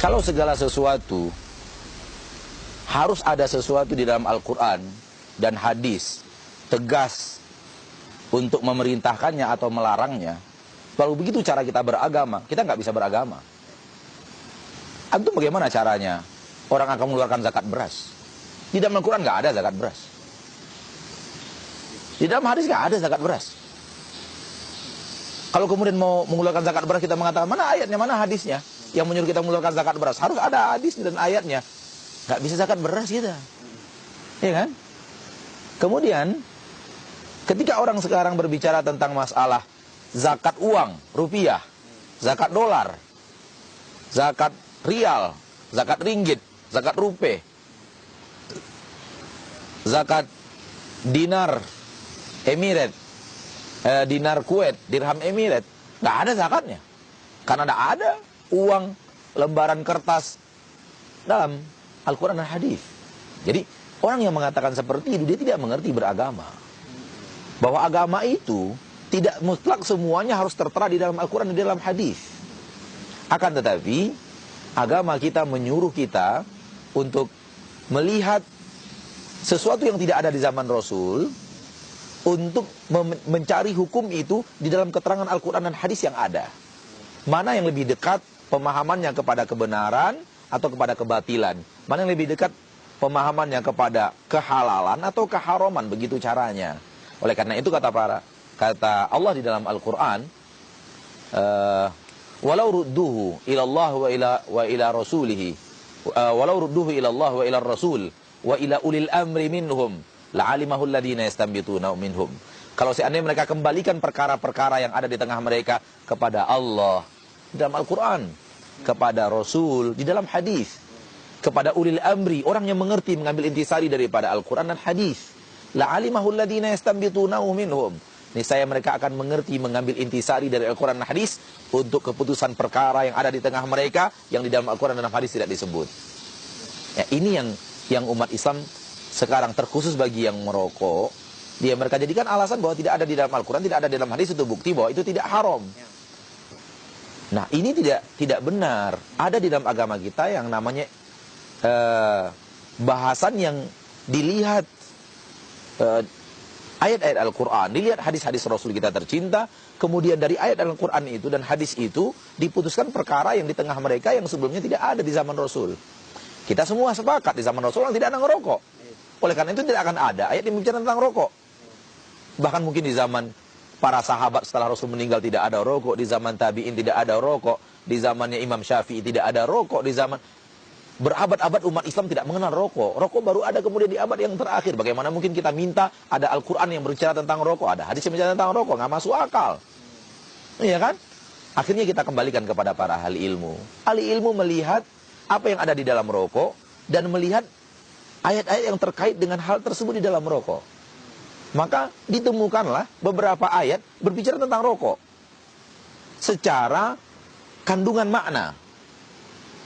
Kalau segala sesuatu harus ada sesuatu di dalam Al-Quran dan hadis tegas untuk memerintahkannya atau melarangnya, kalau begitu cara kita beragama, kita nggak bisa beragama. Antum bagaimana caranya orang akan mengeluarkan zakat beras? Di dalam Al-Quran nggak ada zakat beras. Di dalam hadis nggak ada zakat beras. Kalau kemudian mau mengeluarkan zakat beras, kita mengatakan mana ayatnya, mana hadisnya yang menyuruh kita mengeluarkan zakat beras? Harus ada hadis dan ayatnya. Nggak bisa zakat beras kita, ya kan? Kemudian ketika orang sekarang berbicara tentang masalah zakat uang, rupiah, zakat dolar, zakat rial, zakat ringgit, zakat rupiah, zakat dinar Emirat, dinar Kuwait, dirham Emirat, nggak ada zakatnya. Karena nggak ada uang lembaran kertas dalam Al-Quran dan hadis. Jadi orang yang mengatakan seperti itu, dia tidak mengerti beragama. Bahwa agama itu tidak mutlak semuanya harus tertera di dalam Al-Quran dan di dalam hadis. Akan tetapi agama kita menyuruh kita untuk melihat sesuatu yang tidak ada di zaman Rasul, untuk mencari hukum itu di dalam keterangan Al-Quran dan hadis yang ada. Mana yang lebih dekat pemahamannya kepada kebenaran atau kepada kebatilan? Mana yang lebih dekat pemahamannya kepada kehalalan atau keharaman? Begitu caranya. Oleh karena itu kata Allah di dalam Al-Quran, walau rudduhu ilallah wa ila rasulihi, walau rudduhu ilallah wa ila rasul wa ila ulil amri minhum la'alimahul ladina yastanbituna minhum. Kalau seandainya mereka kembalikan perkara-perkara yang ada di tengah mereka kepada Allah di dalam Al-Quran, kepada Rasul di dalam hadis, kepada ulil amri, orang yang mengerti mengambil intisari daripada Al-Quran dan hadis, la'alimahul ladina yastanbituna minhum, niscaya mereka akan mengerti mengambil intisari dari Al-Quran dan hadis untuk keputusan perkara yang ada di tengah mereka yang di dalam Al-Quran dan hadis tidak disebut. Ya, ini yang umat Islam sekarang terkhusus bagi yang merokok, mereka jadikan alasan bahwa tidak ada di dalam Al-Quran, tidak ada di dalam hadis, itu bukti bahwa itu tidak haram. Nah, ini tidak benar. Ada di dalam agama kita yang namanya bahasan yang dilihat ayat-ayat Al-Quran, dilihat hadis-hadis Rasul kita tercinta, kemudian dari ayat Al-Quran itu dan hadis itu diputuskan perkara yang di tengah mereka yang sebelumnya tidak ada di zaman Rasul. Kita semua sepakat di zaman Rasul orang tidak ada ngerokok. Oleh karena itu tidak akan ada ayat yang bicara tentang rokok. Bahkan mungkin di zaman para sahabat setelah Rasul meninggal tidak ada rokok, di zaman tabi'in tidak ada rokok, di zamannya Imam Syafi'i tidak ada rokok, di zaman berabad-abad umat Islam tidak mengenal rokok. Rokok baru ada kemudian di abad yang terakhir. Bagaimana mungkin kita minta ada Al-Quran yang berbicara tentang rokok, ada hadis yang berbicara tentang rokok, nggak masuk akal. Iya kan? Akhirnya kita kembalikan kepada para ahli ilmu. Ahli ilmu melihat apa yang ada di dalam rokok dan melihat ayat-ayat yang terkait dengan hal tersebut di dalam rokok. Maka ditemukanlah beberapa ayat berbicara tentang rokok secara kandungan makna,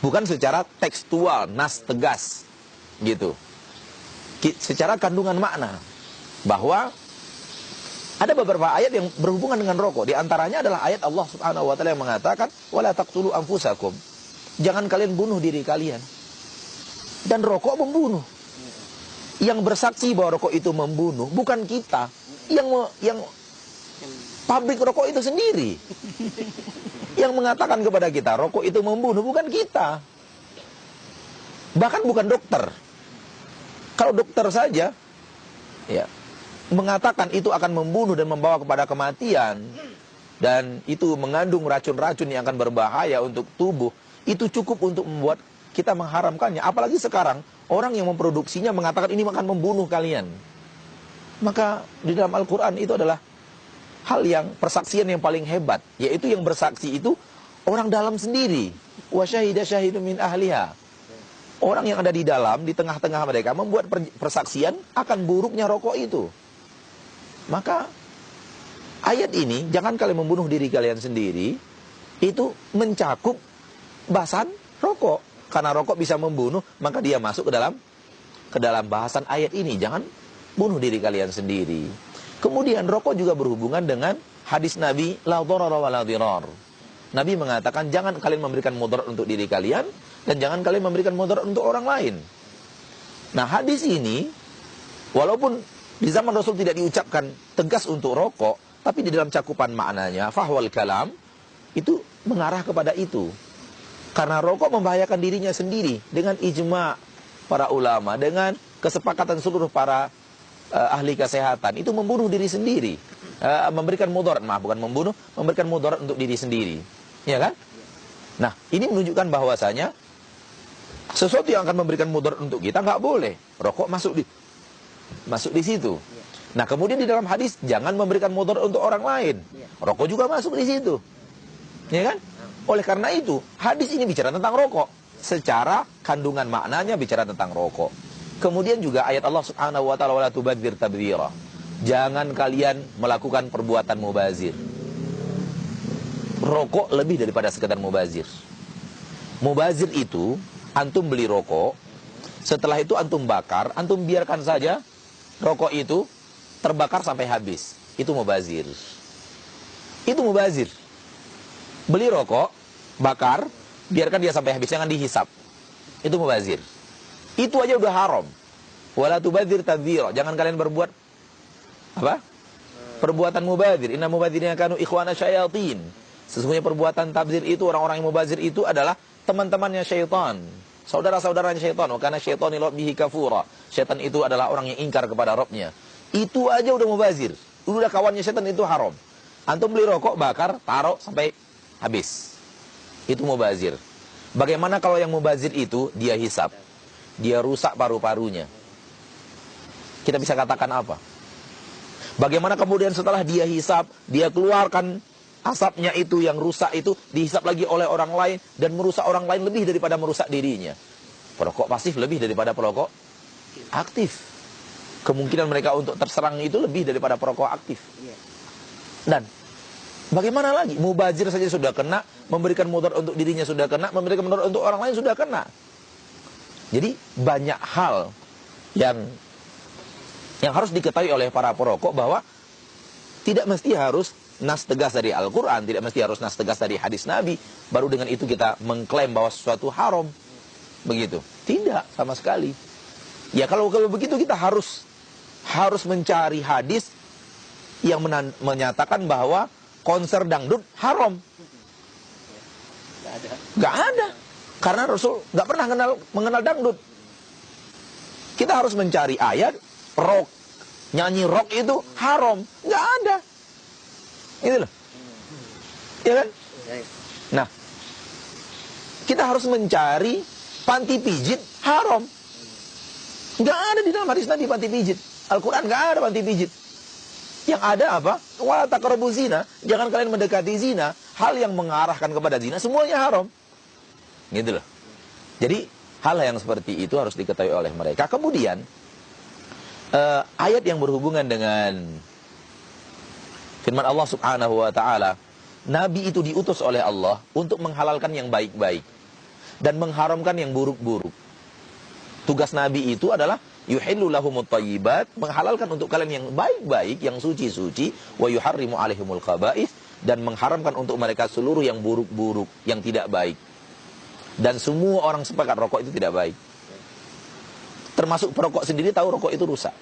bukan secara tekstual, nas tegas gitu. Secara kandungan makna, bahwa ada beberapa ayat yang berhubungan dengan rokok. Di antaranya adalah ayat Allah Subhanahu wa taala yang mengatakan wala taqtulu anfusakum. Jangan kalian bunuh diri kalian. Dan rokok membunuh. Yang bersaksi bahwa rokok itu membunuh bukan kita, yang pabrik rokok itu sendiri. Yang mengatakan kepada kita rokok itu membunuh bukan kita. Bahkan bukan dokter. Kalau dokter saja ya mengatakan itu akan membunuh dan membawa kepada kematian, dan itu mengandung racun-racun yang akan berbahaya untuk tubuh, itu cukup untuk membuat kita mengharamkannya. Apalagi sekarang orang yang memproduksinya mengatakan ini akan membunuh kalian. Maka di dalam Al-Quran itu adalah hal yang persaksian yang paling hebat, yaitu yang bersaksi itu orang dalam sendiri. Wa syahida syahidun min ahliha. Orang yang ada di dalam, di tengah-tengah mereka membuat persaksian akan buruknya rokok itu. Maka ayat ini, jangan kalian membunuh diri kalian sendiri, itu mencakup bahasan rokok. Karena rokok bisa membunuh, maka dia masuk ke dalam bahasan ayat ini. Jangan bunuh diri kalian sendiri. Kemudian rokok juga berhubungan dengan hadis Nabi la dharara wa la dhirar. Nabi mengatakan jangan kalian memberikan mudarat untuk diri kalian dan jangan kalian memberikan mudarat untuk orang lain. Nah, hadis ini walaupun di zaman Rasul tidak diucapkan tegas untuk rokok, tapi di dalam cakupan maknanya fahwal kalam itu mengarah kepada itu. Karena rokok membahayakan dirinya sendiri dengan ijma para ulama, dengan kesepakatan seluruh para ahli kesehatan, itu membunuh diri sendiri. Memberikan mudarat, bukan membunuh, memberikan mudarat untuk diri sendiri. Ya kan? Nah, ini menunjukkan bahwasanya sesuatu yang akan memberikan mudarat untuk kita nggak boleh. Rokok masuk di situ. Nah, kemudian di dalam hadis jangan memberikan mudarat untuk orang lain. Rokok juga masuk di situ. Ya kan? Oleh karena itu, hadis ini bicara tentang rokok. Secara kandungan maknanya bicara tentang rokok. Kemudian juga ayat Allah Subhanahu wa taala wala tubadzir tabdzira. Jangan kalian melakukan perbuatan mubazir. Rokok lebih daripada sekedar mubazir. Mubazir itu antum beli rokok, setelah itu antum bakar, antum biarkan saja rokok itu terbakar sampai habis. Itu mubazir. Itu mubazir. Beli rokok, bakar, biarkan dia sampai habis, jangan dihisap. Itu mubazir. Itu aja udah haram. Wala tubadzir tabdzira. Jangan kalian berbuat apa? Perbuatan mubazir. Inna mubadzirina kanu ikhwana syayatin. Sesungguhnya perbuatan tabdzir itu, orang-orang yang mubazir itu adalah teman-temannya syaitan. Saudara-saudaranya syaitan. Wa kana syaitanu bihi kafura. Syaitan itu adalah orang yang ingkar kepada Rabbnya. Itu aja udah mubazir. Udah kawannya syaitan, itu haram. Antum beli rokok, bakar, taruh sampai habis. Itu mubazir. Bagaimana kalau yang mubazir itu dia hisap? Dia rusak paru-parunya. Kita bisa katakan apa? Bagaimana kemudian setelah dia hisap, dia keluarkan asapnya itu yang rusak itu, dihisap lagi oleh orang lain dan merusak orang lain lebih daripada merusak dirinya. Perokok pasif lebih daripada perokok aktif. Kemungkinan mereka untuk terserang itu lebih daripada perokok aktif. Dan bagaimana lagi? Mubazir saja sudah kena, memberikan mudarat untuk dirinya sudah kena, memberikan mudarat untuk orang lain sudah kena. Jadi banyak hal yang harus diketahui oleh para perokok, bahwa tidak mesti harus nas tegas dari Al-Quran, tidak mesti harus nas tegas dari hadis Nabi, baru dengan itu kita mengklaim bahwa sesuatu haram. Begitu. Tidak, sama sekali. Ya kalau begitu kita harus mencari hadis yang menyatakan bahwa konser dangdut haram. Gak ada. Karena Rasul gak pernah mengenal dangdut. Kita harus mencari ayat, rock, nyanyi rock itu haram. Gak ada. Itu loh. Ya kan? Nah, kita harus mencari panti pijit haram. Gak ada di dalam hadis Nabi panti pijit. Al-Quran gak ada panti pijit. Yang ada apa? Wala taqrabu zina. Jangan kalian mendekati zina. Hal yang mengarahkan kepada zina semuanya haram. Gitu loh. Jadi hal yang seperti itu harus diketahui oleh mereka. Kemudian ayat yang berhubungan dengan firman Allah Subhanahu wa taala, Nabi itu diutus oleh Allah untuk menghalalkan yang baik-baik dan mengharamkan yang buruk-buruk. Tugas Nabi itu adalah yuhillu lahumut thayyibat, menghalalkan untuk kalian yang baik-baik, yang suci-suci, wa yuharrimu alaihimul khaba'ith, dan mengharamkan untuk mereka seluruh yang buruk-buruk, yang tidak baik. Dan semua orang sepakat rokok itu tidak baik. Termasuk perokok sendiri tahu rokok itu rusak.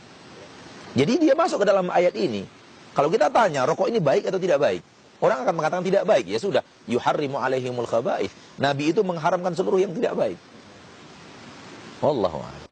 Jadi dia masuk ke dalam ayat ini. Kalau kita tanya rokok ini baik atau tidak baik, orang akan mengatakan tidak baik. Ya sudah, yuharrimu alaihimul khaba'ith. Nabi itu mengharamkan seluruh yang tidak baik. Wallahu a'lam.